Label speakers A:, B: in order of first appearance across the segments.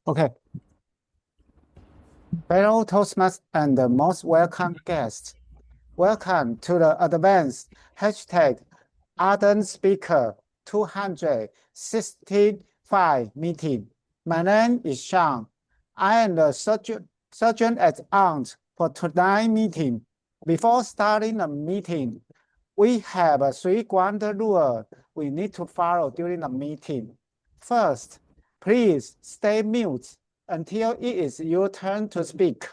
A: Okay. Fellow Toastmasters and the most welcome guests, welcome to the advanced hashtag Ardent Speaker 265 meeting. My name is Sean. I am the surgeon at arms for tonight's meeting. Before starting the meeting, we have a 3 ground rules we need to follow during the meeting. First, please stay mute until it is your turn to speak.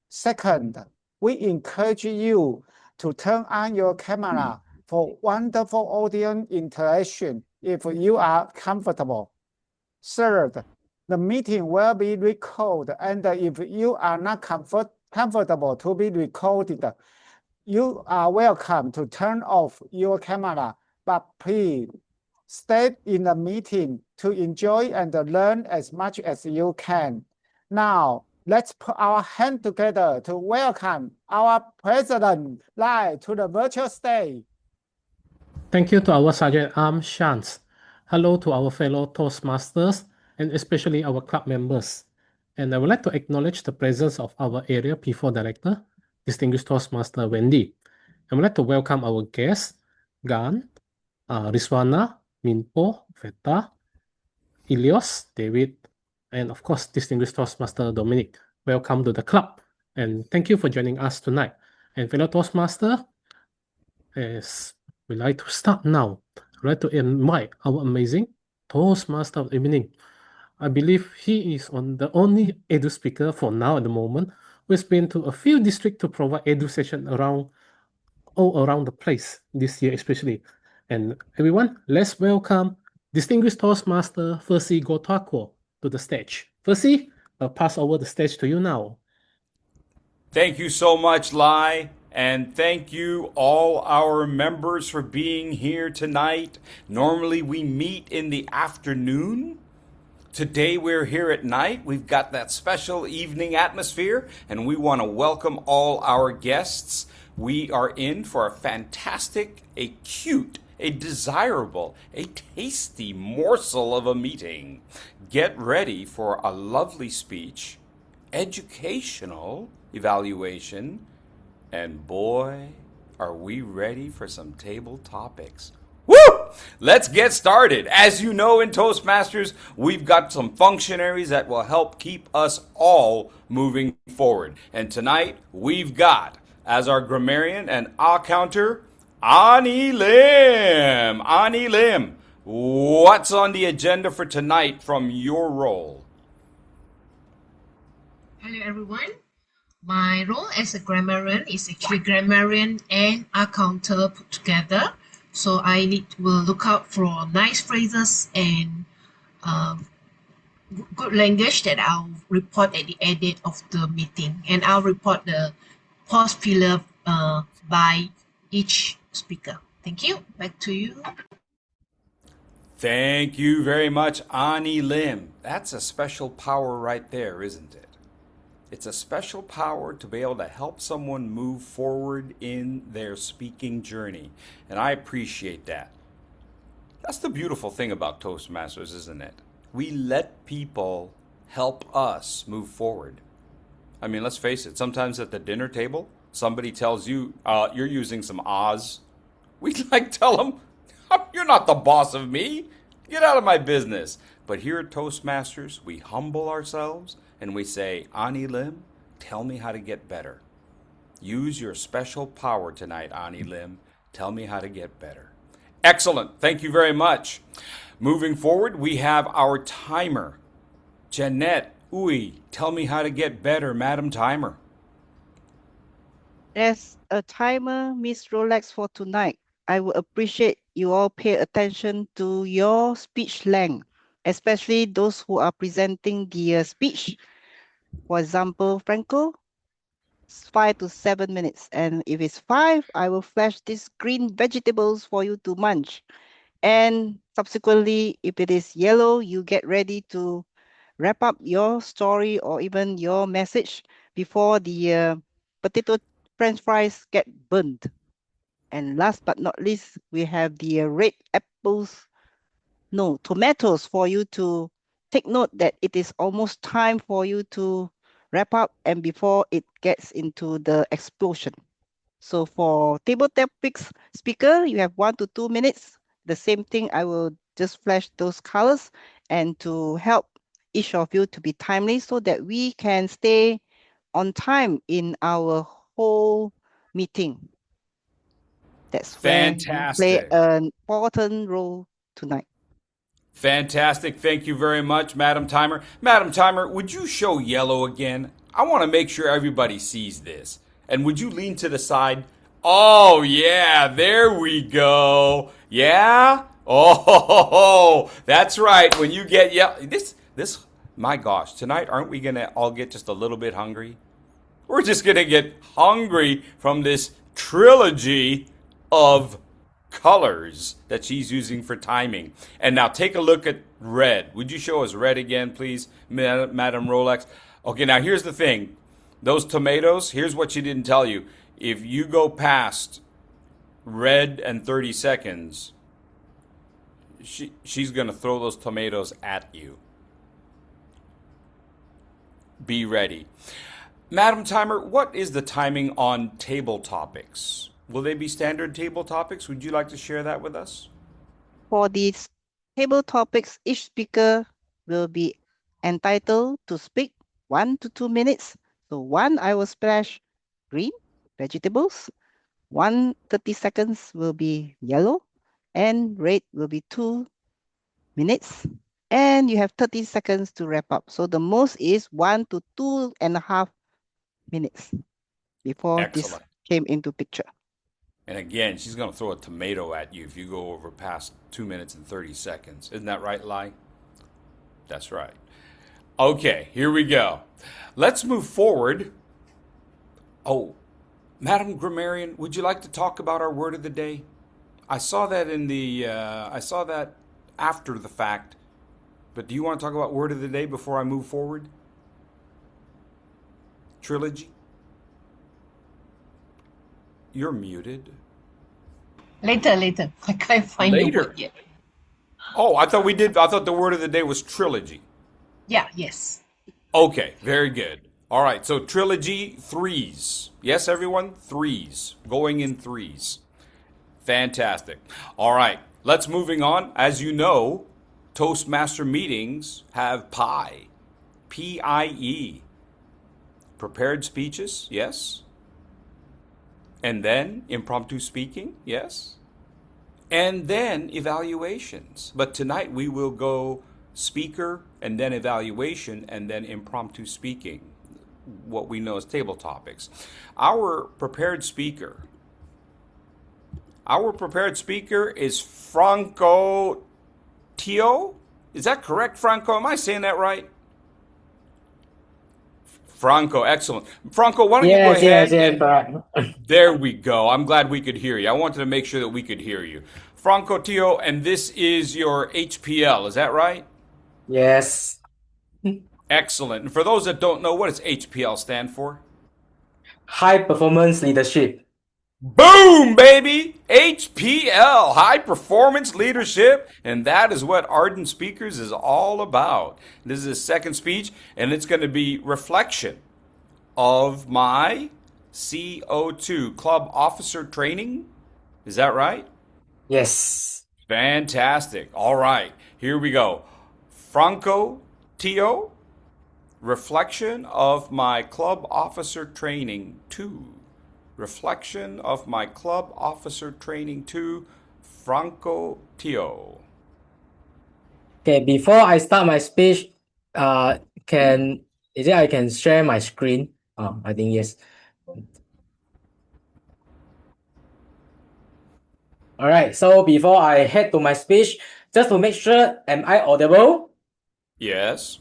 A: Second, we encourage you to turn on your camera for wonderful audience interaction if you are comfortable. Third, the meeting will be recorded, and if you are not comfortable to be recorded, you are welcome to turn off your camera, but please stay in the meeting to enjoy and learn as much as you can. Now, let's put our hands together to welcome our President Lai to the virtual stage.
B: Thank you to our Sergeant Arm Shans. Hello to our fellow Toastmasters and especially our club members. And I would like to acknowledge the presence of our Area P4 Director, Distinguished Toastmaster Wendy. I would like to welcome our guests, Gan, Riswana, Minpo, Veta, Ilios, David, and of course, Distinguished Toastmaster Dominic. Welcome to the club, and thank you for joining us tonight. And fellow Toastmaster, as we like to start now, I'd like to invite our amazing Toastmaster of the evening. I believe he is the only edu speaker for now at the moment who's been to a few districts to provide edu session all around the place this year especially. And everyone, let's welcome Distinguished Toastmaster Fursey Gotuaco to the stage. Fursey, I'll pass over the stage to you now.
C: Thank you so much, Lai. And thank you, all our members, for being here tonight. Normally, we meet in the afternoon. Today, we're here at night. We've got that special evening atmosphere, and we want to welcome all our guests. We are in for a fantastic, a cute, a desirable, a tasty morsel of a meeting. Get ready for a lovely speech, educational evaluation, and boy, are we ready for some table topics. Woo! Let's get started. As you know, in Toastmasters, we've got some functionaries that will help keep us all moving forward. And tonight, we've got, as our grammarian and accounter, Ani Lim. Ani Lim, what's on the agenda for tonight from your role?
D: Hello everyone. My role as a grammarian is actually grammarian and accountant put together. So I will look out for nice phrases and good language that I'll report at the end of the meeting. And I'll report the pause filler by each speaker. Thank you. Back to you.
C: Thank you very much, Ani Lim. That's a special power right there, isn't it? It's a special power to be able to help someone move forward in their speaking journey. And I appreciate that. That's the beautiful thing about Toastmasters, isn't it? We let people help us move forward. I mean, let's face it, sometimes at the dinner table, somebody tells you you're using some Oz. We tell them, you're not the boss of me. Get out of my business. But here at Toastmasters, we humble ourselves and we say, Ani Lim, tell me how to get better. Use your special power tonight, Ani Lim. Tell me how to get better. Excellent. Thank you very much. Moving forward, we have our timer. Jeanette, tell me how to get better, Madam Timer.
E: As a timer, Miss Rolex for tonight, I would appreciate you all pay attention to your speech length, especially those who are presenting the speech. For example, Franco, 5 to 7 minutes. And if it's 5, I will flash these green vegetables for you to munch. And subsequently, if it is yellow, you get ready to wrap up your story or even your message before the potato French fries get burnt. And last but not least, we have the tomatoes for you to take note that it is almost time for you to wrap up and before it gets into the explosion. So for table topics speaker, you have 1 to 2 minutes. The same thing, I will just flash those colors and to help each of you to be timely so that we can stay on time in our whole meeting. That's where you play
C: Fantastic.
E: an important role tonight.
C: Fantastic. Thank you very much, Madam Timer. Madam Timer, would you show yellow again? I want to make sure everybody sees this. And would you lean to the side? Oh, yeah, there we go. Yeah? Oh, that's right. When you get my gosh, tonight, aren't we going to all get just a little bit hungry? We're just going to get hungry from this trilogy of colors that she's using for timing. And now take a look at red. Would you show us red again, please, Madam Rolex? Okay, now here's the thing. Those tomatoes, here's what she didn't tell you. If you go past red and 30 seconds, she's going to throw those tomatoes at you. Be ready. Madam Timer, what is the timing on table topics? Will they be standard table topics? Would you like to share that with us?
E: For these table topics, each speaker will be entitled to speak 1 to 2 minutes. So 1, I will splash green, vegetables. 30 seconds will be yellow, and red will be 2 minutes. And you have 30 seconds to wrap up. So the most is 1 to 2.5 minutes before
C: Excellent.
E: this came into picture.
C: And again, she's going to throw a tomato at you if you go over past 2 minutes and 30 seconds. Isn't that right, Lai? That's right. Okay, here we go. Let's move forward. Oh, Madam Grammarian, would you like to talk about our word of the day? I saw that after the fact. But do you want to talk about word of the day before I move forward? Trilogy? You're muted.
D: Later. I can't find the
C: Later.
D: word yet.
C: Oh, I thought the word of the day was trilogy.
D: Yeah, yes.
C: Okay, very good. All right, so trilogy, threes. Yes, everyone? Threes. Going in threes. Fantastic. All right, let's moving on. As you know, Toastmaster meetings have PIE. P-I-E. Prepared speeches, yes. And then impromptu speaking, yes. And then evaluations. But tonight we will go speaker and then evaluation and then impromptu speaking, what we know as table topics. Our prepared speaker is Franco Tio. Is that correct, Franco? Am I saying that right? Franco, excellent. Franco, why don't you go ahead?
F: Yes.
C: There we go. I'm glad we could hear you. I wanted to make sure that we could hear you. Franco Tio, and this is your HPL, is that right?
F: Yes.
C: Excellent. And for those that don't know, what does HPL stand for?
F: High performance leadership.
C: Boom, baby! HPL, High Performance Leadership, and that is what Ardent Speakers is all about. This is his second speech, and it's going to be reflection of my CO2 Club Officer Training. Is that right?
F: Yes.
C: Fantastic. All right, here we go. Franco Tio, reflection of my Club Officer Training 2. Reflection of my Club Officer Training 2, Franco Tio.
F: Okay, before I start my speech, I can share my screen? I think yes. All right, so before I head to my speech, just to make sure, am I audible?
C: Yes.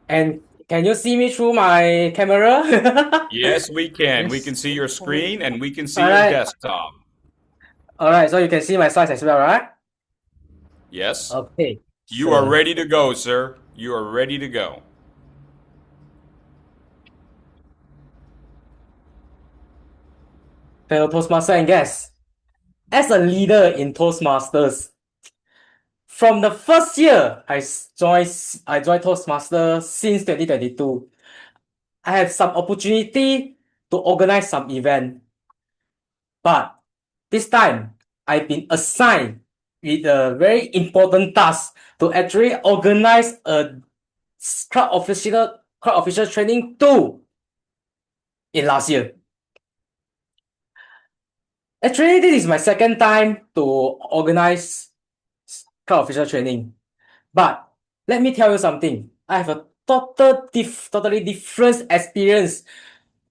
F: And can you see me through my camera?
C: Yes, we can. We
F: Yes.
C: can see your screen and we can see
F: All
C: your
F: right.
C: desktop.
F: All right, so you can see my slides as well, right?
C: Yes.
F: Okay.
C: You are ready to go, sir. You are ready to go.
F: Fellow Toastmaster and guests, as a leader in Toastmasters, from the first year I joined Toastmasters since 2022. I have some opportunity to organize some event, but this time I've been assigned with a very important task to actually organize a crowd official training 2 in last year. Actually, this is my second time to organize crowd official training. But let me tell you something. I have a totally different experience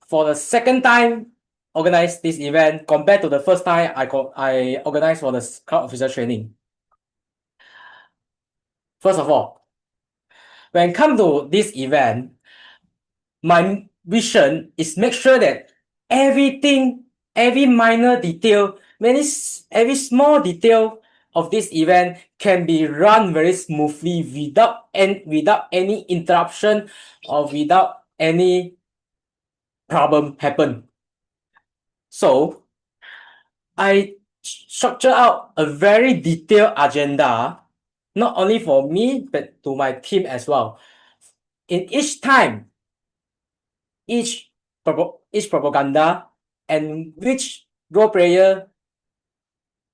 F: for the second time organize this event compared to the first time I organized for the crowd officer training. First of all, when it comes to this event, my vision is make sure that everything, every minor detail, every small detail of this event can be run very smoothly without any interruption or without any problem happen. So I structure out a very detailed agenda, not only for me but to my team as well. In each time, each propaganda and which role player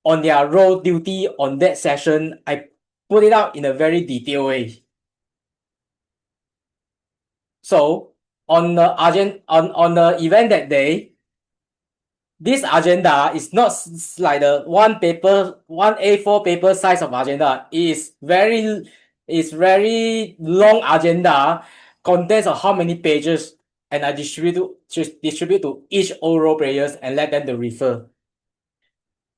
F: on their role duty on that session, I put it out in a very detailed way. So on the on the event that day, this agenda is not like the one A4 paper size of agenda. It is very long agenda, contains of how many pages, and I distribute to each role players and let them to refer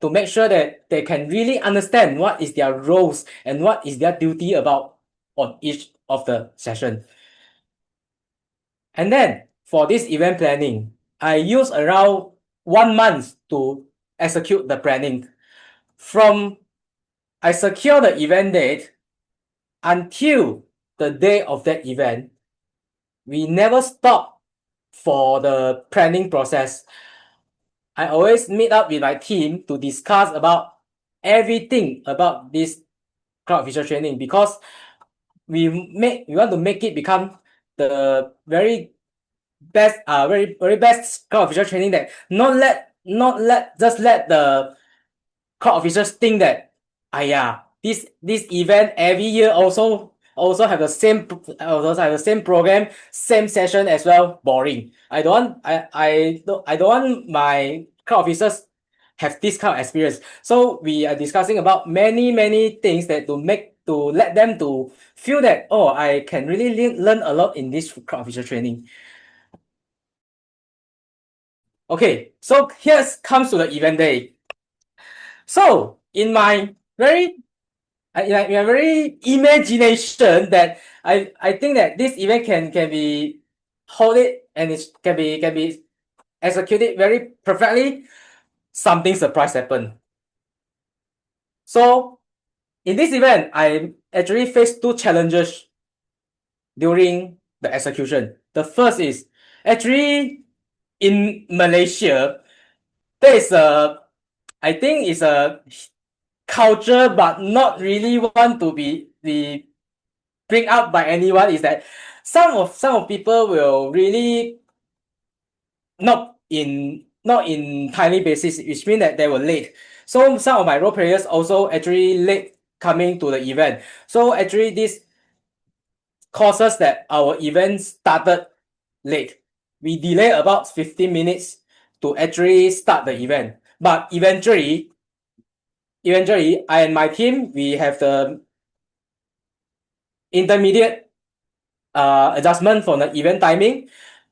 F: to make sure that they can really understand what is their roles and what is their duty about on each of the session. And then for this event planning, I use around 1 month to execute the planning. From I secure the event date until the day of that event, we never stop for the planning process. I always meet up with my team to discuss about everything about this crowd official training because we want to make it become the very best very best crowd official training that not let the crowd officers think that this event every year also have the same program, same session as well. Boring. I don't want my crowd officers have this kind of experience. So we are discussing about many things that to let them to feel that I can really learn a lot in this crowd official training. Okay, so here comes to the event day. So in my very imagination that I think that this event can be hold it and it can be executed very perfectly. Something surprise happened. So in this event, I actually faced 2 challenges during the execution. The first is actually in Malaysia, there is I think it's a culture but not really want to be bring up by anyone, is that some of people will really not in timely basis, which means that they were late. So some of my role players also actually late coming to the event. So actually this causes that our event started late. We delay about 15 minutes to actually start the event. But eventually I and my team, we have the intermediate adjustment for the event timing,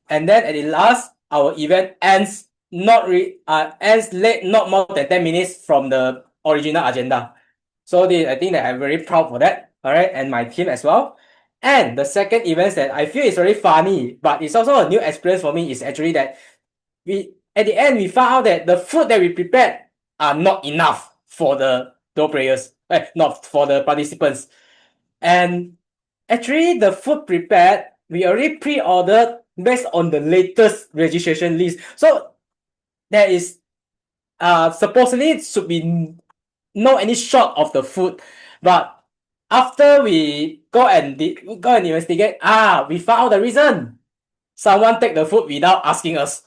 F: and then at the last, our event ends late, not more than 10 minutes from the original agenda. So I think that I'm very proud for that. All right, and my team as well. And the second event that I feel is very funny, but it's also a new experience for me, is actually that at the end we found out that the food that we prepared are not enough for the role players, not for the participants. And actually, the food prepared, we already pre-ordered based on the latest registration list. So there is supposedly it should be no any short of the food, but After we go and investigate, we found out the reason. Someone take the food without asking us.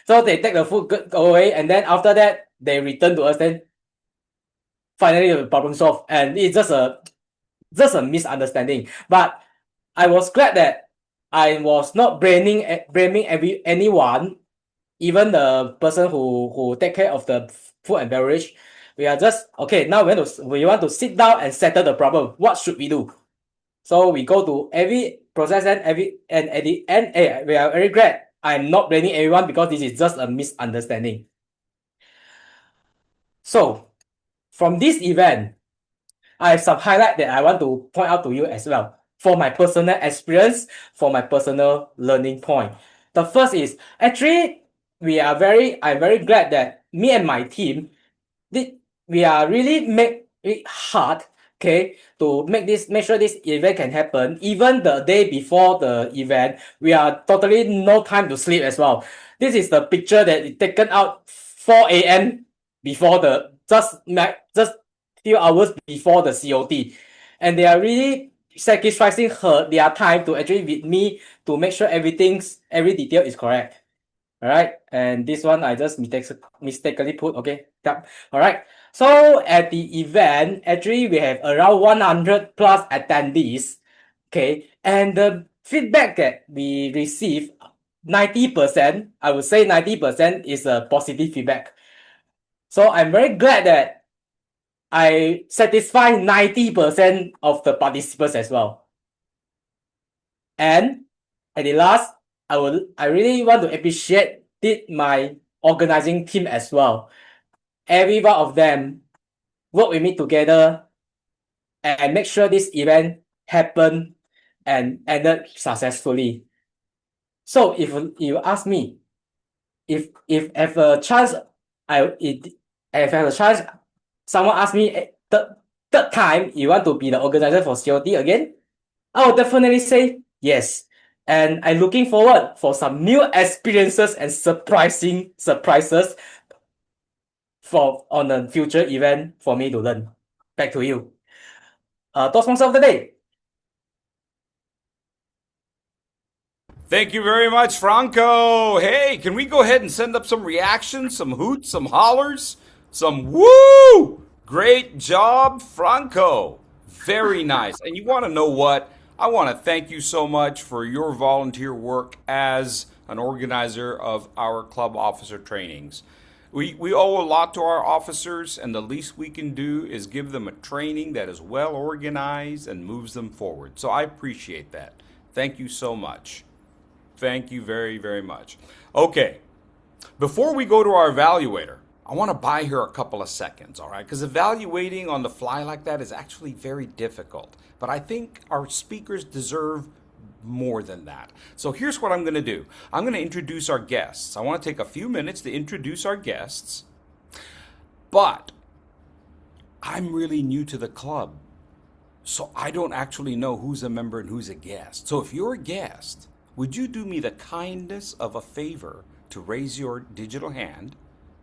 F: So they take the food, go away, and then after that, they return to us. Then finally the problem solved. And it's just a misunderstanding. But I was glad that I was not blaming anyone, even the person who take care of the food and beverage. We are just okay. Now we want to sit down and settle the problem. What should we do? So we go to every process and at the end, we are very glad. I'm not blaming everyone because this is just a misunderstanding. So from this event, I have some highlight that I want to point out to you as well. For my personal experience, for my personal learning point. The first is actually I'm very glad that me and my team we are really make it hard, okay, to make sure this event can happen. Even the day before the event, we are totally no time to sleep as well. This is the picture that is taken out 4 a.m. before just few hours before the COT, and they are really sacrificing their time to actually with me to make sure every detail is correct. All right, and this one I just mistakenly put. Okay, yep. All right. So at the event, actually we have around 100 plus attendees. Okay, and the feedback that we received, 90%, I would say 90% is a positive feedback. So I'm very glad that I satisfy 90% of the participants as well. And at the last, I really want to appreciate my organizing team as well. Every one of them work with me together and make sure this event happened and ended successfully. So if you ask me, if I have a chance, someone ask me third time you want to be the organizer for COT again, I will definitely say yes. And I'm looking forward for some new experiences and surprises on the future event for me to learn. Back to you. Toastmaster of the day.
C: Thank you very much, Franco. Hey, can we go ahead and send up some reactions, some hoots, some hollers, some woo? Great job, Franco. Very nice. And you want to know what? I want to thank you so much for your volunteer work as an organizer of our club officer trainings. We owe a lot to our officers, and the least we can do is give them a training that is well organized and moves them forward. So I appreciate that. Thank you so much. Thank you very, very much. Okay, before we go to our evaluator, I want to buy her a couple of seconds, all right? Because evaluating on the fly like that is actually very difficult. But I think our speakers deserve more than that. So here's what I'm going to do. I'm going to introduce our guests. I want to take a few minutes to introduce our guests. But I'm really new to the club, so I don't actually know who's a member and who's a guest. So if you're a guest, would you do me the kindness of a favor to raise your digital hand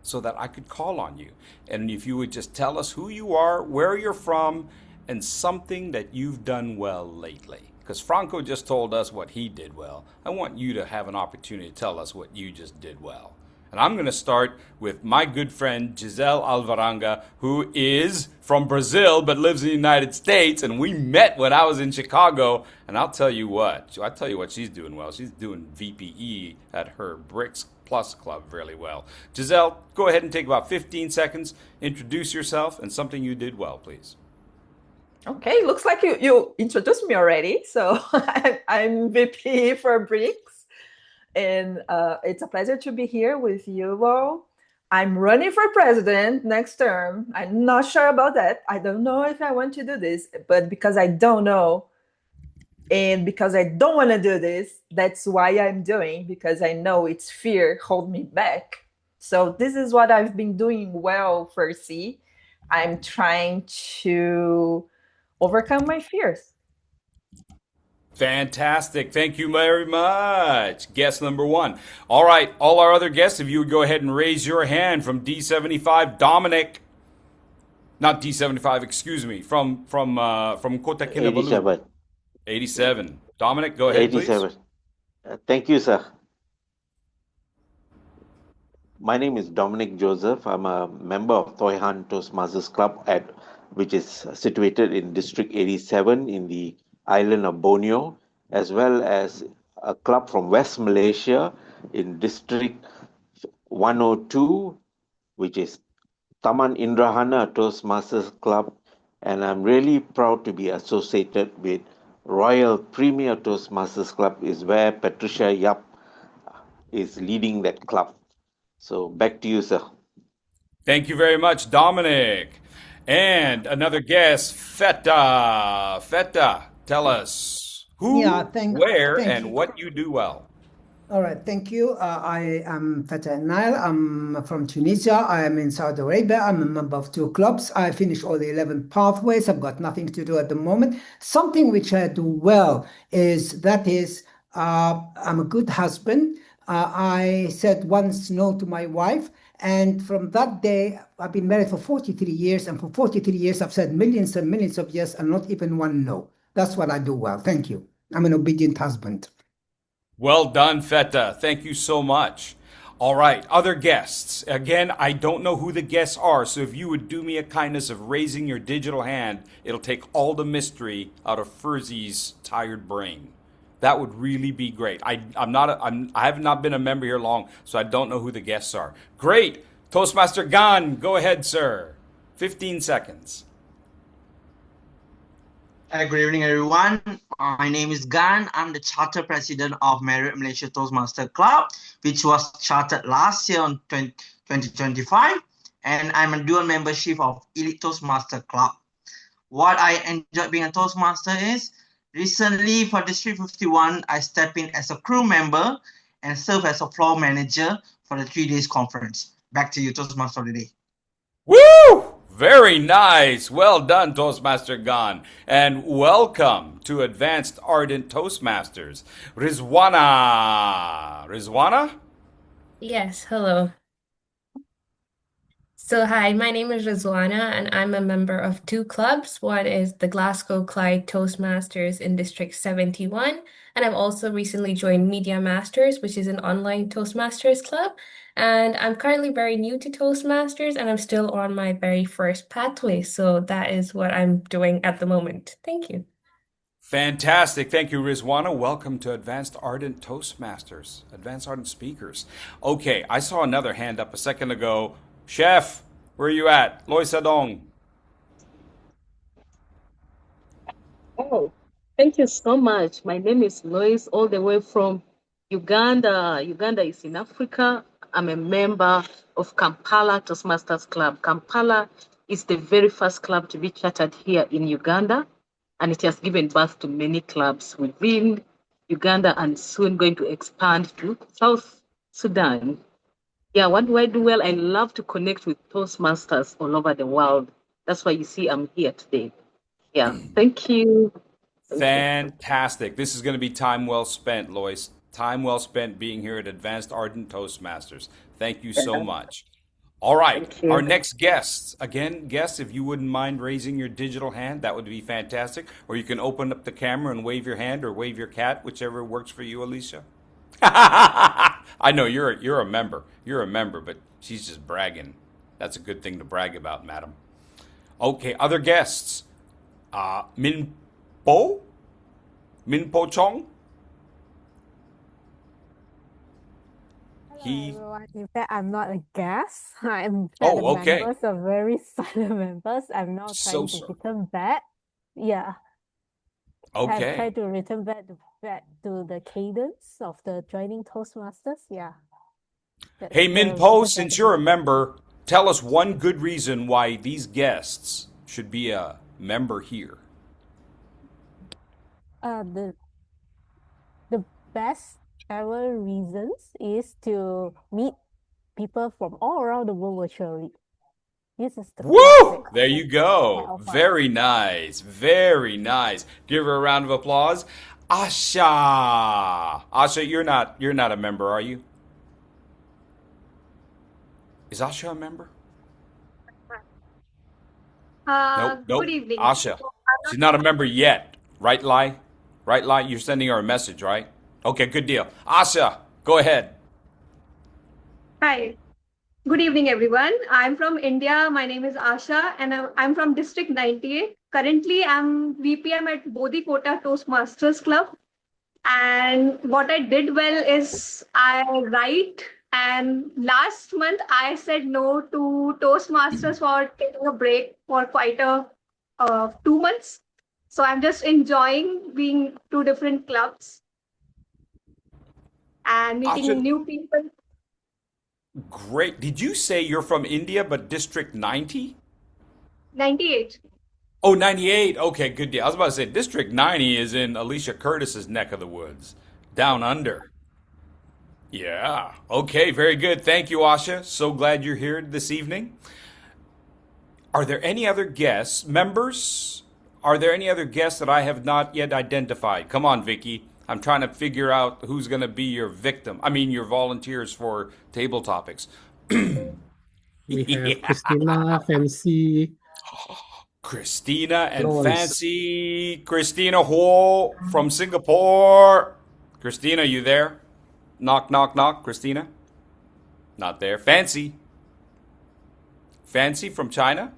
C: so that I could call on you? And if you would just tell us who you are, where you're from, and something that you've done well lately. Because Franco just told us what he did well. I want you to have an opportunity to tell us what you just did well. And I'm going to start with my good friend Giselle Alvarenga, who is from Brazil but lives in the United States. And we met when I was in Chicago. And I'll tell you what she's doing well. She's doing VPE at her BRICS Plus Club really well. Giselle, go ahead and take about 15 seconds. Introduce yourself and something you did well, please.
G: Okay, looks like you introduced me already. So I'm VP for BRICS. And it's a pleasure to be here with you all. I'm running for president next term. I'm not sure about that. I don't know if I want to do this, but because I don't know, and because I don't want to do this, that's why I'm doing, because I know it's fear hold me back. So this is what I've been doing well, Fursey. I'm trying to overcome my fears.
C: Fantastic. Thank you very much. Guest number one. All right, all our other guests, if you would go ahead and raise your hand from D75, Dominic. Not D75, excuse me, from Kota Kinabalu.
H: 87.
C: 87. Dominic, go ahead, please.
H: 87. Thank you, sir. My name is Dominic Joseph. I'm a member of Toi Han Toastmasters Club, which is situated in District 87 in the island of Borneo, as well as a club from West Malaysia in District 102, which is Taman Indrahana Toastmasters Club. And I'm really proud to be associated with Royal Premier Toastmasters Club, is where Patricia Yap is leading that club. So back to you, sir.
C: Thank you very much, Dominic. And another guest, Feta. Feta, tell us who, where, and
I: you.
C: what you do well.
I: All right, thank you. I am Fatah Nail. I'm from Tunisia. I am in Saudi Arabia. I'm a member of 2 clubs. I finished all the 11 pathways. I've got nothing to do at the moment. Something which I do well is I'm a good husband. I said once no to my wife. And from that day, I've been married for 43 years. And for 43 years, I've said millions and millions of yes and not even one no. That's what I do well. Thank you. I'm an obedient husband.
C: Well done, Feta. Thank you so much. All right, other guests. Again, I don't know who the guests are, so if you would do me a kindness of raising your digital hand, it'll take all the mystery out of Fursey's tired brain. That would really be great. I have not been a member here long, so I don't know who the guests are. Great. Toastmaster Gan, go ahead, sir. 15 seconds.
J: Good evening, everyone. My name is Gan. I'm the charter president of Marriott Malaysia Toastmaster Club, which was chartered last year on 2025. And I'm a dual membership of Elite Toastmaster Club. What I enjoy being a Toastmaster is, recently for District 51, I step in as a crew member and serve as a floor manager for the 3 days conference. Back to you, Toastmaster of the day.
C: Woo! Very nice. Well done, Toastmaster Gan. And welcome to Advanced Ardent Toastmasters. Rizwana. Rizwana?
K: Yes, hello. So hi, my name is Rizwana and I'm a member of 2 clubs. One is the Glasgow Clyde Toastmasters in District 71, and I've also recently joined Media Masters, which is an online Toastmasters club. And I'm currently very new to Toastmasters and I'm still on my very first pathway. So that is what I'm doing at the moment. Thank you.
C: Fantastic. Thank you, Rizwana. Welcome to Advanced Ardent Toastmasters, Advanced Ardent Speakers. Okay, I saw another hand up a second ago. Chef, where are you at? Loy Sadong.
L: Oh, thank you so much. My name is Lois, all the way from Uganda. Uganda is in Africa. I'm a member of Kampala Toastmasters Club. Kampala is the very first club to be chartered here in Uganda, and it has given birth to many clubs within Uganda and soon going to expand to South Sudan. Yeah, what do I do well? I love to connect with Toastmasters all over the world. That's why you see I'm here today. Yeah, thank you.
C: Fantastic. This is going to be time well spent, Lois. Time well spent being here at Advanced Ardent Toastmasters. Thank you so much. All right, our next guests. Again, guests, if you wouldn't mind raising your digital hand, that would be fantastic. Or you can open up the camera and wave your hand or wave your cat, whichever works for you, Alicia. I know you're a member. You're a member, but she's just bragging. That's a good thing to brag about, madam. Okay, other guests. Min Po Chong.
M: Hello, everyone. In fact, I'm not a guest. I'm the members are very silent members. I'm now trying to return back. Yeah.
C: Okay.
M: I've tried to return back to the cadence of the joining Toastmasters. Yeah.
C: Hey, Min Po, since you're a member, tell us one good reason why these guests should be a member here.
M: The best ever reasons is to meet people from all around the world virtually. This is the
C: Woo! There you go. Very nice. Very nice. Give her a round of applause. Asha. Asha, you're not a member, are you? Is Asha a member? Nope,
N: Good
C: nope.
N: evening.
C: Asha. She's not a member yet. Right, Lai? Right, Lai? You're sending her a message, right? Okay, good deal. Asha, go ahead.
N: Hi. Good evening, everyone. I'm from India. My name is Asha, and I'm from District 98. Currently, I'm VPM at Bodhi Kota Toastmasters Club. And what I did well is I write. And last month, I said no to Toastmasters for taking a break for quite a 2 months. So I'm just enjoying being two different clubs and meeting
C: Asha,
N: new people.
C: great. Did you say you're from India, but District 90?
N: 98.
C: Oh, 98. Okay, good deal. I was about to say District 90 is in Alicia Curtis's neck of the woods, down under. Yeah. Okay, very good. Thank you, Asha. So glad you're here this evening. Are there any other guests, members? Are there any other guests that I have not yet identified? Come on, Vicky. I'm trying to figure out who's going to be your victim. I mean, your volunteers for table topics.
B: We have
C: Yeah.
B: Christina, Fancy,
C: Christina and
B: Lois.
C: Fancy. Christina Ho from Singapore. Christina, you there? Knock, knock, knock. Christina? Not there. Fancy. Fancy from China?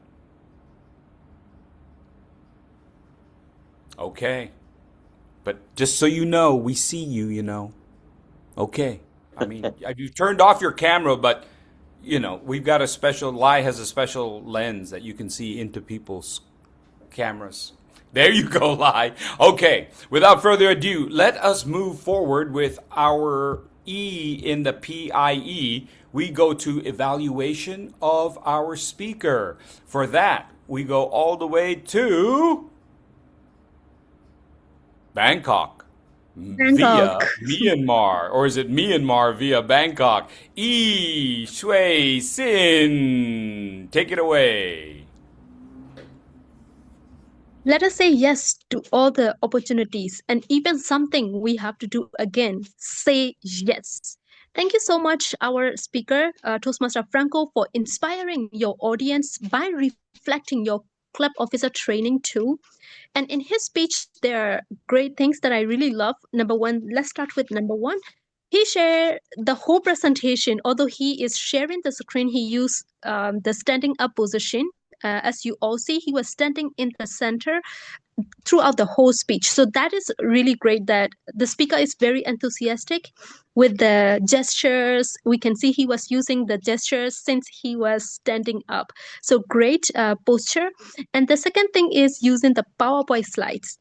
C: Okay. But just so you know, we see you, you know. Okay. I mean, you turned off your camera, but, you know, we've got a special, Lai has a special lens that you can see into people's cameras. There you go, Lai. Okay. Without further ado, let us move forward with our E in the PIE. We go to evaluation of our speaker. For that, we go all the way to Bangkok via Myanmar, or is it Myanmar via Bangkok? Yi Shui Sin, take it away.
O: Let us say yes to all the opportunities and even something we have to do again. Say yes. Thank you so much, our speaker, Toastmaster Franco, for inspiring your audience by reflecting your club officer training too. And in his speech, there are great things that I really love. Number one, let's start with number one. He shared the whole presentation. Although he is sharing the screen, he used the standing up position. As you all see, he was standing in the center throughout the whole speech. So that is really great that the speaker is very enthusiastic with the gestures. We can see he was using the gestures since he was standing up. So great posture. And the second thing is using the PowerPoint slides.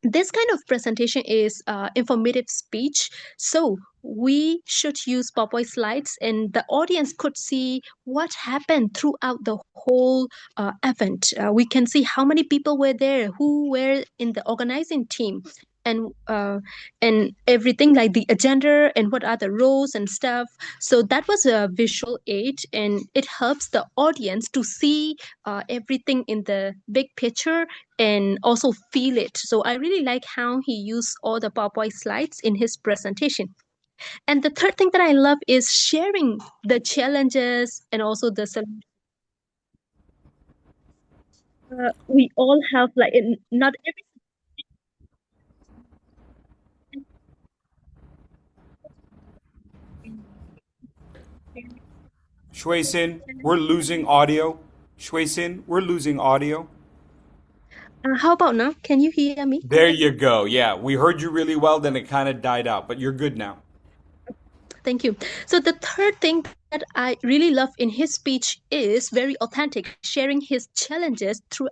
O: This kind of presentation is informative speech. So we should use PowerPoint slides and the audience could see what happened throughout the whole event. We can see how many people were there, who were in the organizing team, and everything like the agenda and what are the roles and stuff. So that was a visual aid and it helps the audience to see everything in the big picture and also feel it. So I really like how he used all the PowerPoint slides in his presentation. And the third thing that I love is sharing the challenges and also the solutions. We all have like not every.
C: Shui Sin, we're losing audio. Shui Sin, we're losing audio.
O: How about now? Can you hear me?
C: There you go. Yeah, we heard you really well, then it kind of died out, but you're good now.
O: Thank you. So the third thing that I really love in his speech is very authentic, sharing his challenges through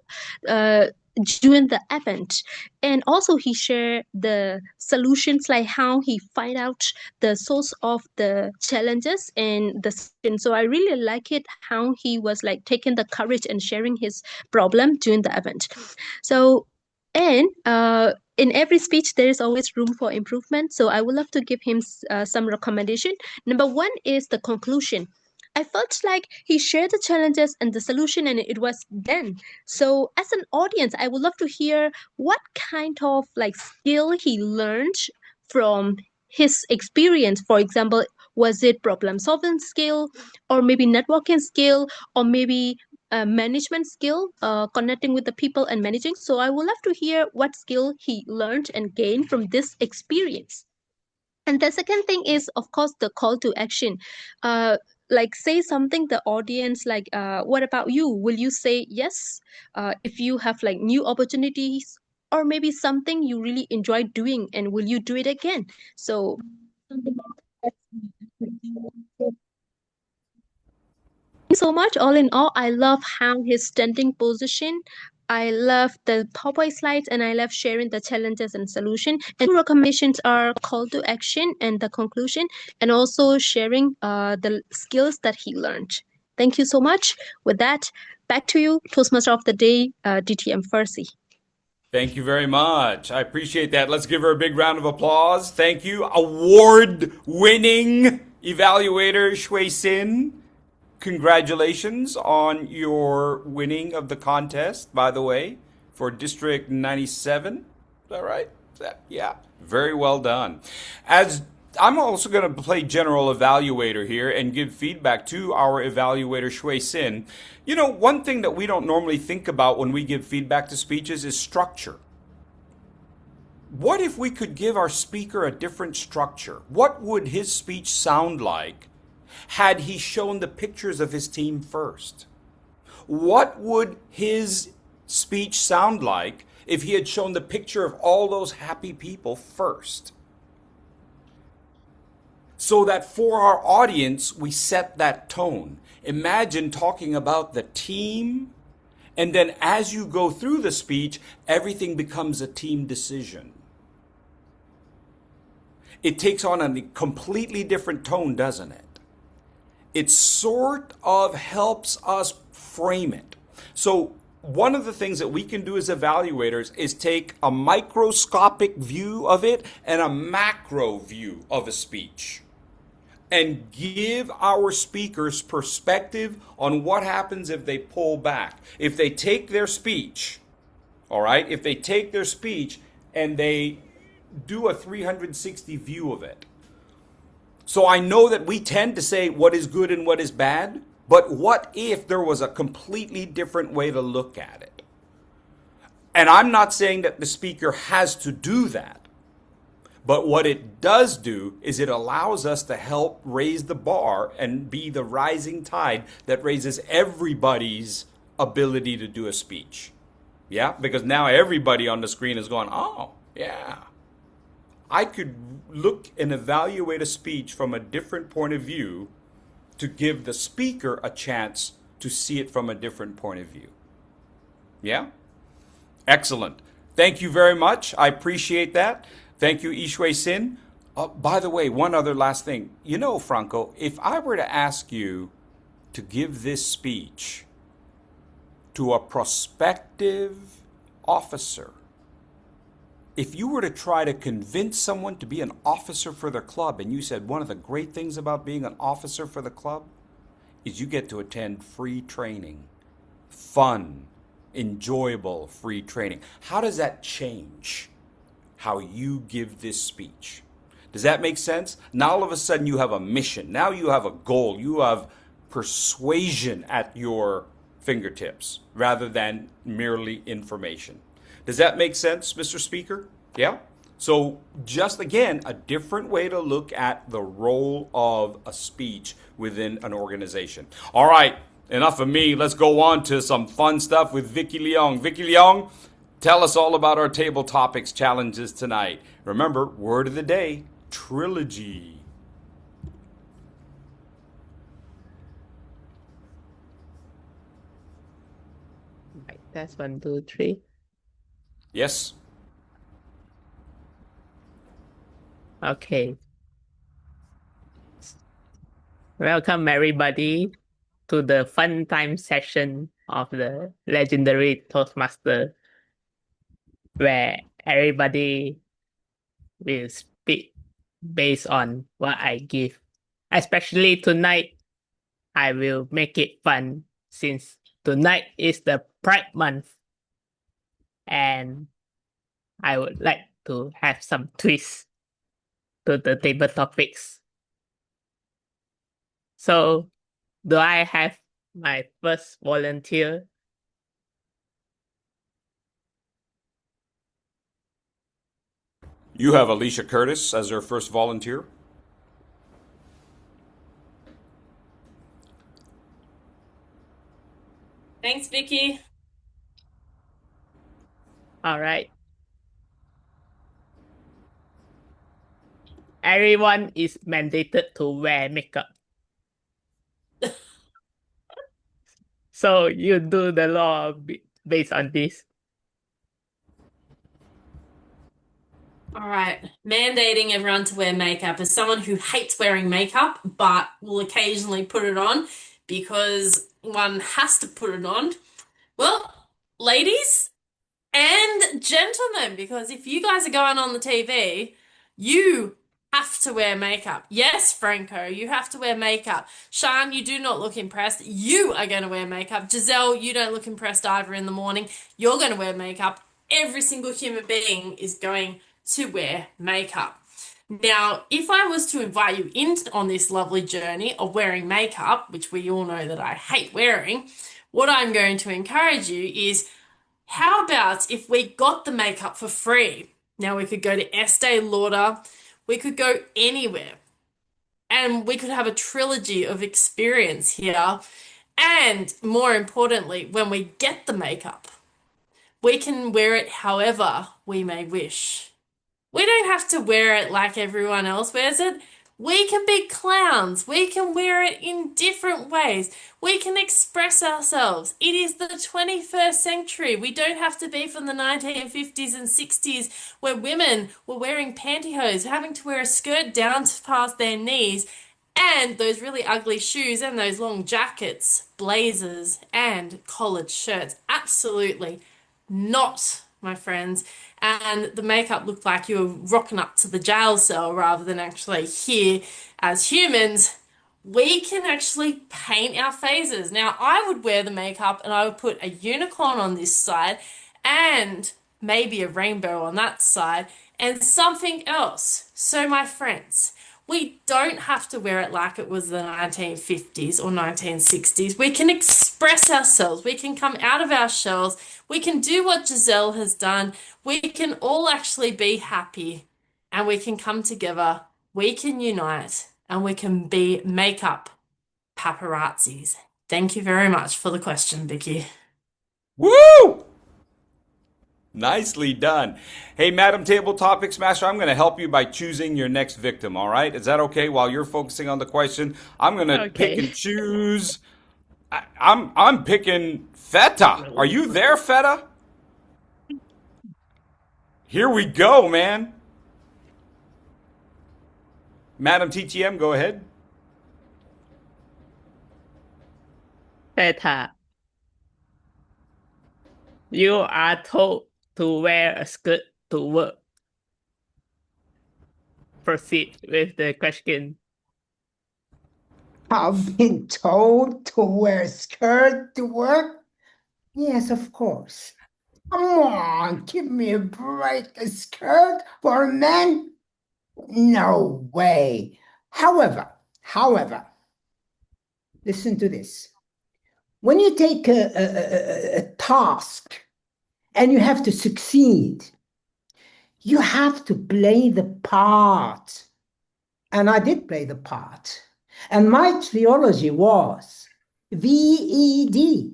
O: during the event. And also he shared the solutions, like how he find out the source of the challenges and the solution. So I really like it how he was like taking the courage and sharing his problem during the event. So and in every speech, there is always room for improvement. So I would love to give him some recommendation. Number one is the conclusion. I felt like he shared the challenges and the solution and it was done. So as an audience, I would love to hear what kind of like skill he learned from his experience. For example, was it problem solving skill or maybe networking skill or maybe management skill, connecting with the people and managing. So I would love to hear what skill he learned and gained from this experience. And the second thing is, of course, the call to action. Like say something the audience like, what about you? Will you say yes? If you have like new opportunities or maybe something you really enjoy doing, and will you do it again? So so much. All in all, I love how his standing position. I love the PowerPoint slides, and I love sharing the challenges and solution. And two recommendations are call to action and the conclusion, and also sharing the skills that he learned. Thank you so much. With that, back to you, Toastmaster of the Day, DTM Fursey.
C: Thank you very much. I appreciate that. Let's give her a big round of applause. Thank you. Award-winning evaluator Shui Sin. Congratulations on your winning of the contest, by the way, for District 97. Is that right? Yeah, very well done. As I'm also going to play general evaluator here and give feedback to our evaluator Shui Sin. You know, one thing that we don't normally think about when we give feedback to speeches is structure. What if we could give our speaker a different structure? What would his speech sound like had he shown the pictures of his team first? What would his speech sound like if he had shown the picture of all those happy people first? So that for our audience, we set that tone. Imagine talking about the team, and then as you go through the speech, everything becomes a team decision. It takes on a completely different tone, doesn't it? It sort of helps us frame it. So one of the things that we can do as evaluators is take a microscopic view of it and a macro view of a speech, and give our speakers perspective on what happens if they pull back. If they take their speech, all right, if they take their speech and they do a 360 view of it. So I know that we tend to say what is good and what is bad, but what if there was a completely different way to look at it? And I'm not saying that the speaker has to do that. But what it does do is it allows us to help raise the bar and be the rising tide that raises everybody's ability to do a speech. Yeah, because now everybody on the screen is going, oh, yeah. I could look and evaluate a speech from a different point of view to give the speaker a chance to see it from a different point of view. Yeah? Excellent. Thank you very much. I appreciate that. Thank you, Ishui Sin. By the way, one other last thing. You know, Franco, if I were to ask you to give this speech to a prospective officer, if you were to try to convince someone to be an officer for their club, and you said one of the great things about being an officer for the club is you get to attend free training, fun, enjoyable free training. How does that change how you give this speech? Does that make sense? Now all of a sudden you have a mission. Now you have a goal. You have persuasion at your fingertips rather than merely information. Does that make sense, Mr. Speaker? Yeah? So just again, a different way to look at the role of a speech within an organization. All right, enough of me. Let's go on to some fun stuff with Vicky Leong. Vicky Leong, tell us all about our table topics challenges tonight. Remember, word of the day, trilogy.
P: Right, that's 1, 2, 3.
C: Yes.
P: Okay. Welcome everybody to the fun time session of the legendary Toastmaster, where everybody will speak based on what I give. Especially tonight, I will make it fun since tonight is the Pride Month. And I would like to have some twists to the table topics. So, do I have my first volunteer.
C: You have Alicia Curtis as our first volunteer.
Q: Thanks, Vicky.
P: All right. Everyone is mandated to wear makeup. So you do the law based on this.
Q: All right. Mandating everyone to wear makeup. As someone who hates wearing makeup, but will occasionally put it on because one has to put it on. Well, ladies and gentlemen, because if you guys are going on the TV, you have to wear makeup. Yes, Franco, you have to wear makeup. Sean, you do not look impressed. You are going to wear makeup. Giselle, you don't look impressed either in the morning. You're going to wear makeup. Every single human being is going to wear makeup. Now, if I was to invite you in on this lovely journey of wearing makeup, which we all know that I hate wearing, what I'm going to encourage you is, how about if we got the makeup for free? Now, we could go to Estee Lauder, we could go anywhere, and we could have a trilogy of experience here. And more importantly, when we get the makeup, we can wear it however we may wish. We don't have to wear it like everyone else wears it. We can be clowns. We can wear it in different ways. We can express ourselves. It is the 21st century. We don't have to be from the 1950s and 60s where women were wearing pantyhose, having to wear a skirt down to past their knees, and those really ugly shoes and those long jackets, blazers, and collared shirts. Absolutely not, my friends. And the makeup looked like you were rocking up to the jail cell rather than actually here as humans. We can actually paint our faces. Now, I would wear the makeup and I would put a unicorn on this side and maybe a rainbow on that side and something else. So, my friends, we don't have to wear it like it was the 1950s or 1960s. We can express ourselves. We can come out of our shells. We can do what Giselle has done. We can all actually be happy and we can come together. We can unite and we can be makeup paparazzis. Thank you very much for the question, Vicky.
C: Woo! Nicely done. Hey, Madam Table Topics Master, I'm going to help you by choosing your next victim, all right? Is that okay? While you're focusing on the question, I'm going to pick and choose. I'm picking Feta. Are you there, Feta? Here we go, man. Madam TTM, go ahead.
P: Feta, you are told to wear a skirt to work. Proceed with the question.
I: I've been told to wear a skirt to work? Yes, of course. Come on, give me a break. A skirt for a man? No way. However, listen to this. When you take a task and you have to succeed, you have to play the part. And I did play the part. And my trilogy was VED.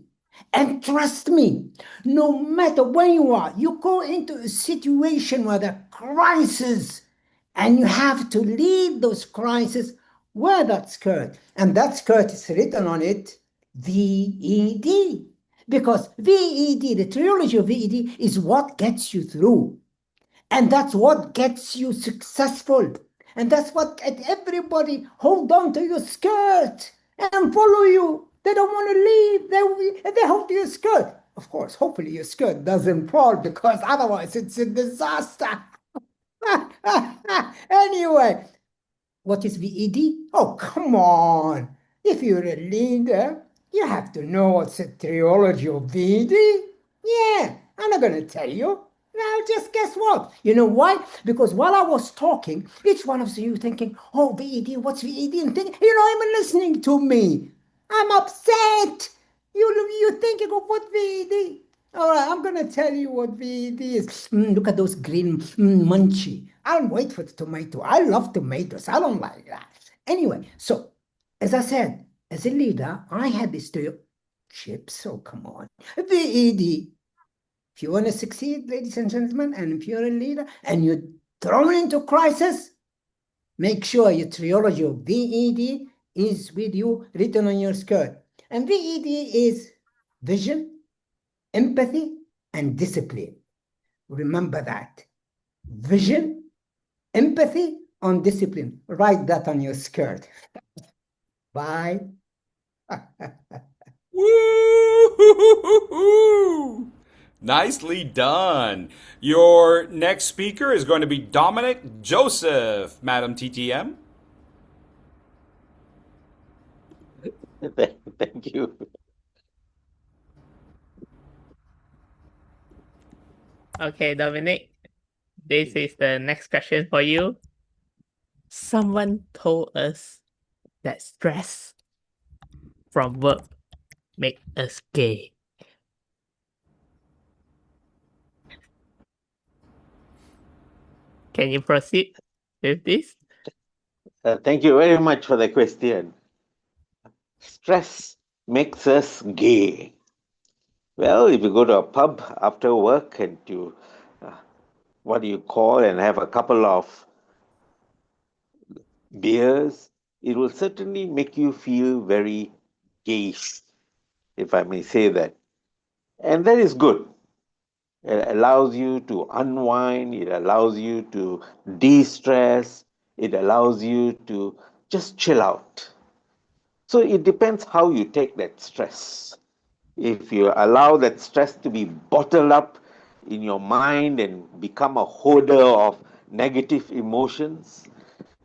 I: And trust me, no matter where you are, you go into a situation where the crisis, and you have to lead those crises, wear that skirt. And that skirt is written on it, VED. Because VED, the trilogy of VED, is what gets you through. And that's what gets you successful. And that's what everybody hold on to your skirt and follow you. They don't want to leave. They hold to your skirt. Of course, hopefully your skirt doesn't fall because otherwise it's a disaster. Anyway, what is VED? Oh, come on. If you're a leader, you have to know what's the trilogy of VED. Yeah, I'm not going to tell you. Now, just guess what? You know why? Because while I was talking, each one of you thinking, oh, VED, what's VED? And thinking, you're not even listening to me. I'm upset. You thinking of what VED? All right, I'm gonna tell you what VED is. Look at those green munchy. I'll wait for the tomato. I love tomatoes. I don't like that. Anyway, so as I said, as a leader, I had this chips. So come on, VED. If you want to succeed, ladies and gentlemen, and if you're a leader and you're thrown into crisis, make sure your trilogy of VED is with you, written on your skirt. And VED is vision, empathy, and discipline. Remember that. Vision, empathy, and discipline. Write that on your skirt. Bye.
C: Woo! Nicely done. Your next speaker is going to be Dominic Joseph, Madam TTM.
H: Thank you.
P: Okay, Dominic, this is the next question for you. Someone told us that stress from work make us gay. Can you proceed with this?
H: Thank you very much for the question. Stress makes us gay. Well, if you go to a pub after work and you, what do you call, and have a couple of beers, it will certainly make you feel very gayish, if I may say that. And that is good. It allows you to unwind, it allows you to de-stress, it allows you to just chill out. So it depends how you take that stress. If you allow that stress to be bottled up in your mind and become a hoarder of negative emotions,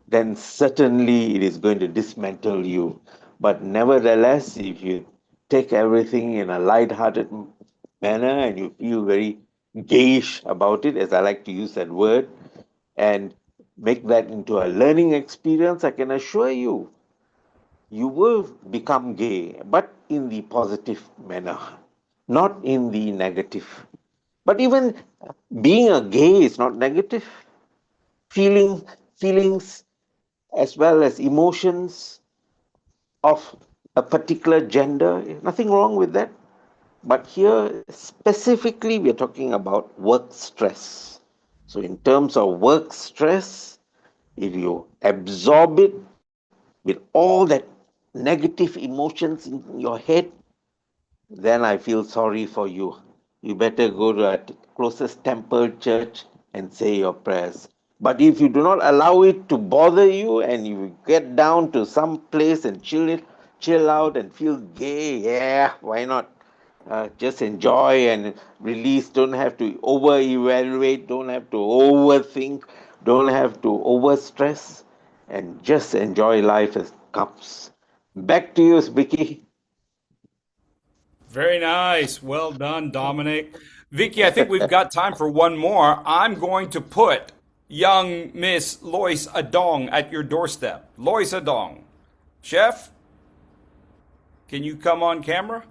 H: then certainly it is going to dismantle you. But nevertheless, if you take everything in a light-hearted manner and you feel very gayish about it, as I like to use that word, and make that into a learning experience, I can assure you, you will become gay, but in the positive manner, not in the negative. But even being a gay is not negative. Feelings as well as emotions of a particular gender, nothing wrong with that. But here, specifically, we're talking about work stress. So in terms of work stress, if you absorb it with all that negative emotions in your head, then I feel sorry for you. You better go to a closest temple church and say your prayers. But if you do not allow it to bother you and you get down to some place and chill out and feel gay, yeah, why not? Just enjoy and release. Don't have to over evaluate, don't have to overthink, don't have to over stress, and just enjoy life as it comes. Back to you, Vicky.
C: Very nice. Well done, Dominic. Vicky, I think we've got time for one more. I'm going to put young Miss Lois Adong at your doorstep. Lois Adong. Chef, can you come on camera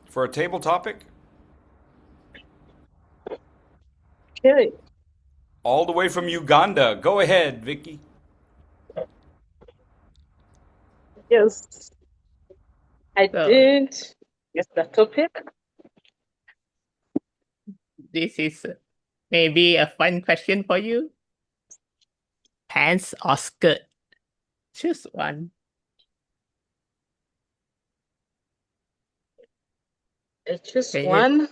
C: for a table topic?
L: Okay.
C: All the way from Uganda. Go ahead, Vicky.
L: Yes, I did. Yes, the topic.
P: This is maybe a fun question for you. Pants or skirt? Choose one.
L: I choose one.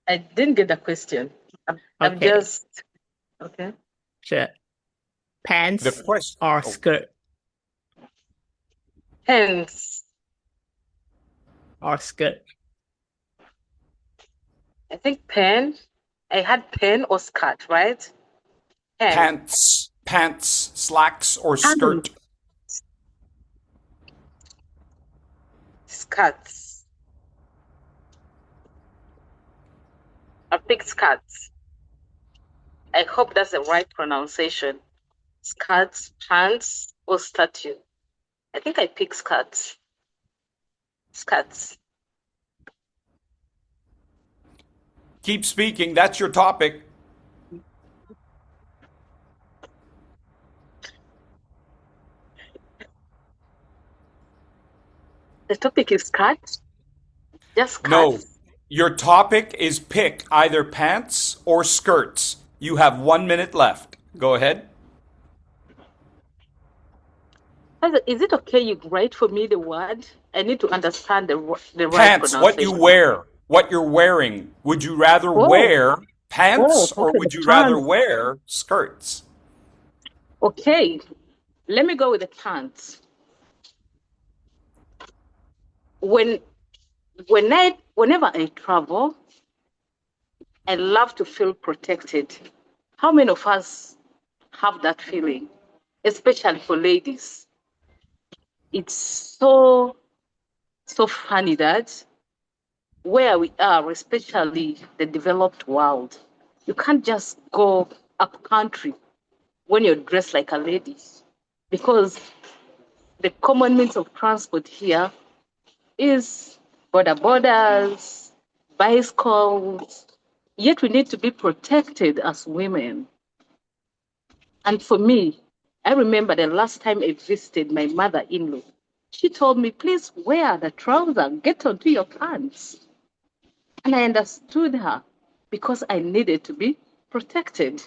L: I didn't get the question. I'm just okay.
P: Sure. Pants
C: The question
P: or skirt?
L: Pants
P: or skirt?
L: I think pen. I had pen or skirt, right?
C: Pants, slacks, or skirt?
L: Skirts. I picked skirts. I hope that's the right pronunciation. skirts, pants, or statue? I think I pick skirts. Skirts.
C: Keep speaking. That's your topic.
L: The topic is skirts? Just skirts?
C: No. Your topic is pick either pants or skirts. You have 1 minute left. Go ahead.
L: Is it okay you write for me the word? I need to understand the right
C: Pants,
L: pronunciation.
C: what you wear, what you're wearing. Would you rather wear pants or
L: okay,
C: would
L: the
C: you rather
L: pants.
C: wear skirts?
L: Okay, let me go with the pants. Whenever I travel, I love to feel protected. How many of us have that feeling, especially for ladies? It's so funny that where we are, especially the developed world, you can't just go up country when you're dressed like a lady, because the common means of transport here is borders, bicycles, yet we need to be protected as women. And for me, I remember the last time I visited my mother-in-law, she told me, please wear the trouser, get onto your pants. And I understood her because I needed to be protected.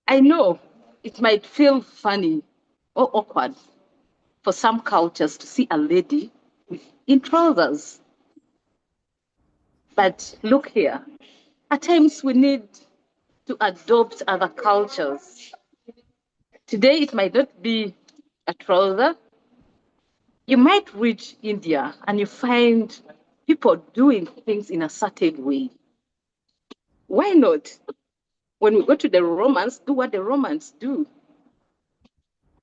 L: I know it might feel funny or awkward for some cultures to see a lady in trousers. But look here, at times we need to adopt other cultures. Today it might not be a trouser. You might reach India and you find people doing things in a certain way. Why not? When we go to the Romans, do what the Romans do.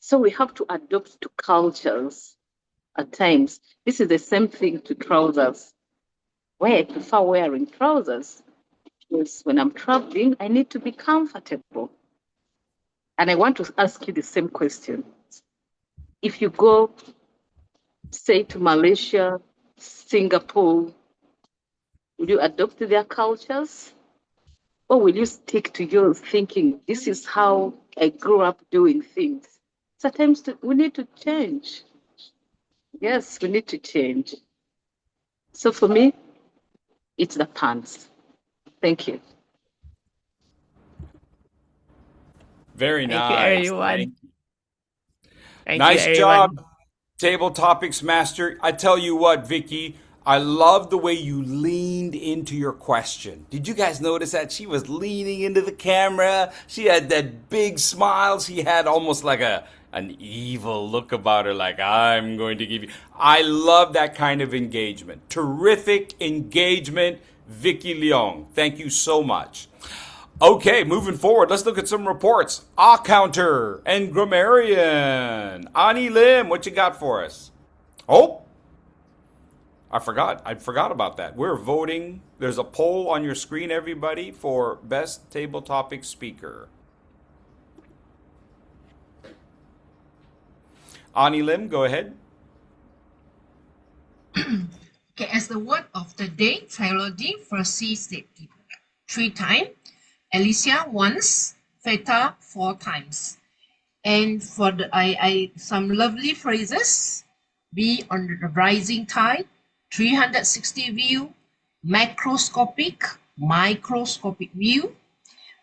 L: So we have to adopt to cultures at times. This is the same thing to trousers. Why I prefer wearing trousers because when I'm traveling, I need to be comfortable. And I want to ask you the same question. If you go, say, to Malaysia, Singapore, will you adopt their cultures? Or will you stick to yours thinking, this is how I grew up doing things? Sometimes we need to change. Yes, we need to change. So for me, it's the pants. Thank you.
C: Very
P: Thank you,
C: nice.
P: everyone. Thank
C: Nice
P: you, everyone.
C: job, Table Topics Master. I tell you what, Vicky, I love the way you leaned into your question. Did you guys notice that? She was leaning into the camera. She had that big smile. She had almost like an evil look about her, like, I'm going to give you. I love that kind of engagement. Terrific engagement, Vicky Leong. Thank you so much. Okay, moving forward, let's look at some reports. Counter and Grammarian. Ani Lim, what you got for us? Oh, I forgot about that. We're voting. There's a poll on your screen, everybody, for best table topic speaker. Ani Lim, go ahead.
D: Okay, as the word of the day, trilogy, Fursey said 3 times, Alicia once, Feta 4 times. And for the some lovely phrases, be on the rising tide, 360 view, macroscopic, microscopic view.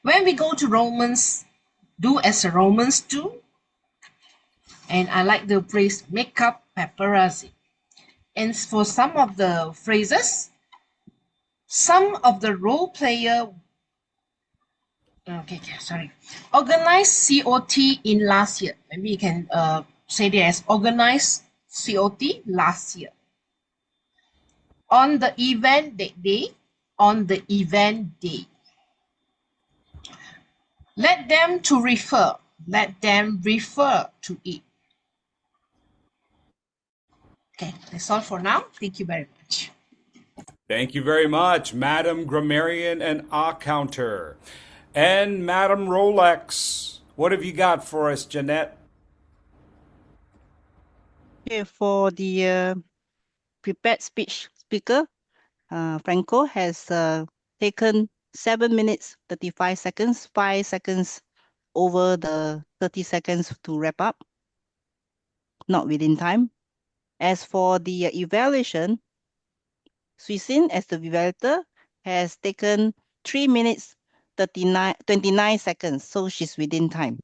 D: When we go to Romans, do as the Romans do. And I like the phrase makeup paparazzi. And for some of the phrases, some of the role player organized COT in last year. Maybe you can say it as organized COT last year. On the event day, on the event day. Let them to refer. Let them refer to it. Okay, that's all for now. Thank you very much.
C: Thank you very much, Madam Grammarian and Counter. And Madam Rolex, what have you got for us, Jeanette?
E: Okay, for the prepared speech speaker, Franco has taken 7 minutes 35 seconds, 5 seconds over the 30 seconds to wrap up, not within time. As for the evaluation, Suisin as the evaluator has taken 3 minutes 29 seconds, so she's within time.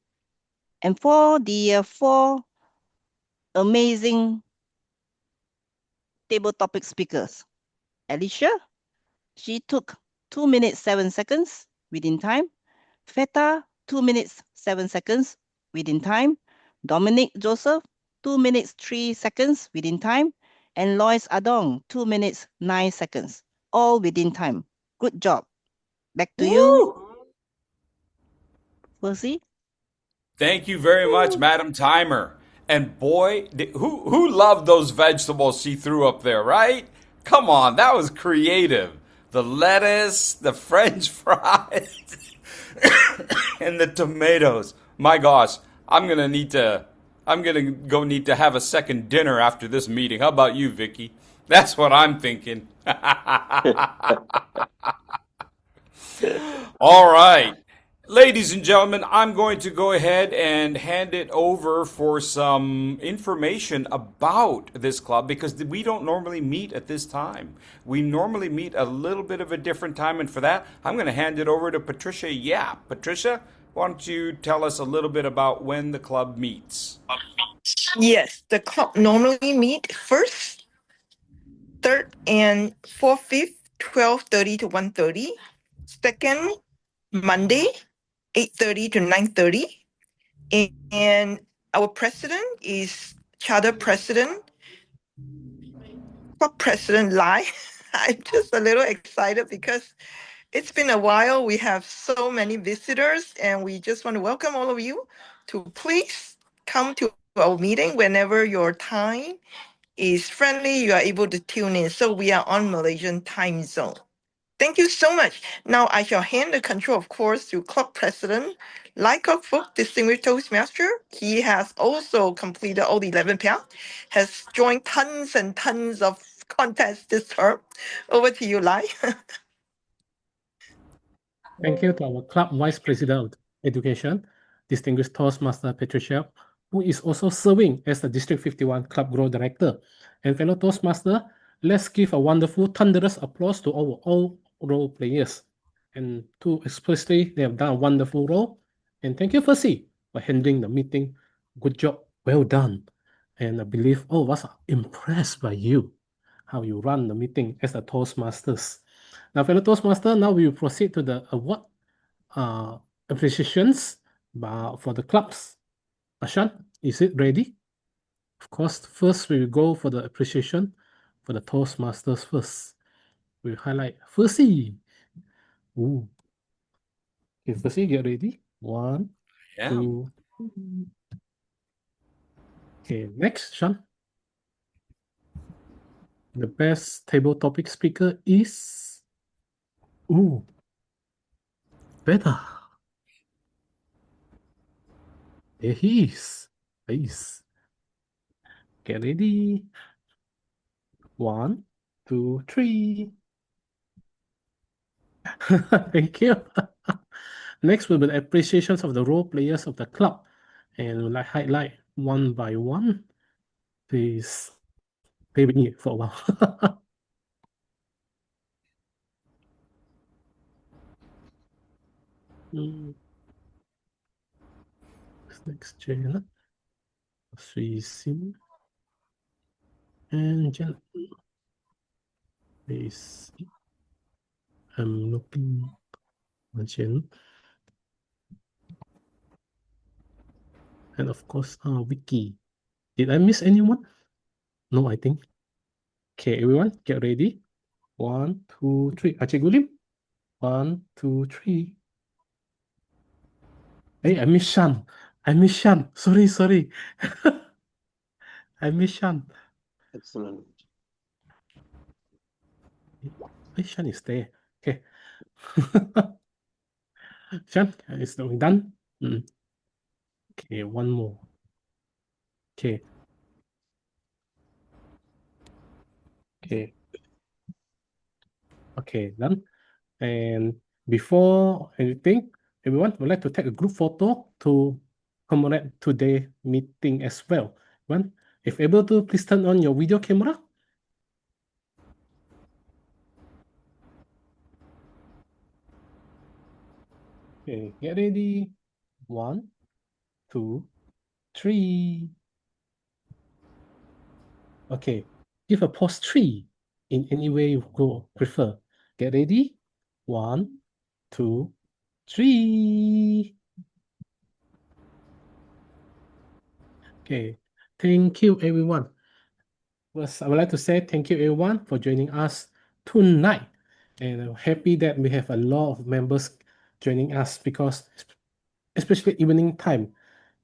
E: And for the 4 amazing table topic speakers, Alicia, she took 2 minutes 7 seconds within time. Feta, 2 minutes 7 seconds within time. Dominic Joseph, 2 minutes 3 seconds within time. And Lois Adong, 2 minutes 9 seconds, all within time. Good job. Back to you, Fursey.
C: Thank you very much, Madam Timer. And boy, who loved those vegetables she threw up there, right? Come on, that was creative. The lettuce, the French fries, and the tomatoes. My gosh, I'm gonna go need to have a second dinner after this meeting. How about you, Vicky? That's what I'm thinking. All right. Ladies and gentlemen, I'm going to go ahead and hand it over for some information about this club because we don't normally meet at this time. We normally meet a little bit of a different time, and for that, I'm going to hand it over to Patricia Yap. Patricia, why don't you tell us a little bit about when the club meets?
G: Yes, the club normally meet first, third, and fourth, fifth, 12:30 to 1:30. Second, Monday, 8:30 to 9:30. And our president is charter president, club president Lai. I'm just a little excited because it's been a while. We have so many visitors, and we just want to welcome all of you to please come to our meeting whenever your time is friendly. You are able to tune in. So we are on Malaysian time zone. Thank you so much. Now I shall hand the control, of course, to Club President Lai Kok Fook, Distinguished Toastmaster. He has also completed all the 11 pounds, has joined tons and tons of contests this term. Over to you, Lai.
B: Thank you to our club vice president of education, distinguished Toastmaster Patricia Yap, who is also serving as the District 51 Club Growth Director. And fellow Toastmaster, let's give a wonderful, thunderous applause to our all role players. And to especially, they have done a wonderful role. And thank you, Fursey, for handling the meeting. Good job, well done. And I believe all of us are impressed by you, how you run the meeting as the Toastmasters. Now, fellow Toastmaster, now we will proceed to the award appreciations for the clubs. Ashan, is it ready? Of course, first we will go for the appreciation for the Toastmasters first. We'll highlight Fursey. Ooh. Okay, Fursey, get ready. 1, 2. Okay, next, Sean. The best table topic speaker is... Ooh. Better. There he is. Nice. Get ready. 1, 2, 3. Thank you. Next will be the appreciations of the role players of the club. And we'll highlight one by one. Please stay with me for a while. Next, Janet. Suisin. And Janet. Please. I'm looking at Janet. And of course, Vicky. Did I miss anyone? No, I think. Okay, everyone, get ready. 1, 2, 3. Acik Gulim. 1, 2, 3. Hey, I miss Shan. Sorry. I miss Shan.
H: Excellent.
B: Hey, Shan is there. Okay. Sean, is we done? Okay, one more. Okay. Okay. Okay, done. And before anything, everyone would like to take a group photo to commemorate today's meeting as well. Everyone, if able to, please turn on your video camera. Okay, get ready. 1, 2, 3. Okay, give a pause 3 in any way you go prefer. Get ready. 1, 2, 3. Okay, thank you everyone. First, I would like to say thank you everyone for joining us tonight. And I'm happy that we have a lot of members joining us because especially evening time.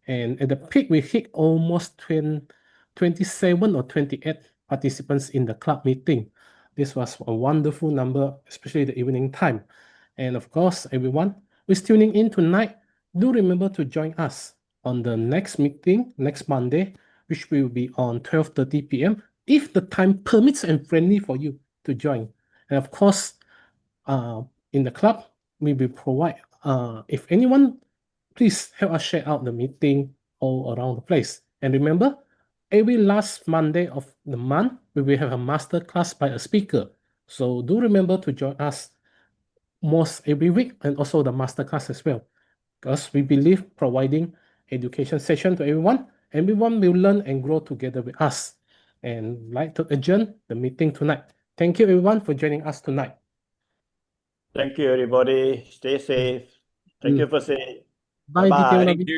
B: And at the peak, we hit almost 27 or 28 participants in the club meeting. This was a wonderful number, especially the evening time. And of course, everyone who's tuning in tonight, do remember to join us on the next meeting, next Monday, which will be on 12:30 p.m. if the time permits and friendly for you to join. And of course, in the club, we will provide, if anyone, please help us share out the meeting all around the place. And remember, every last Monday of the month, we will have a master class by a speaker. So do remember to join us most every week and also the master class as well. Because we believe providing education session to everyone will learn and grow together with us. And like to adjourn the meeting tonight. Thank you everyone for joining us tonight.
R: Thank you, everybody. Stay safe. Thank you, Fursey.
B: Bye,
R: Bye-bye.
B: Thank you.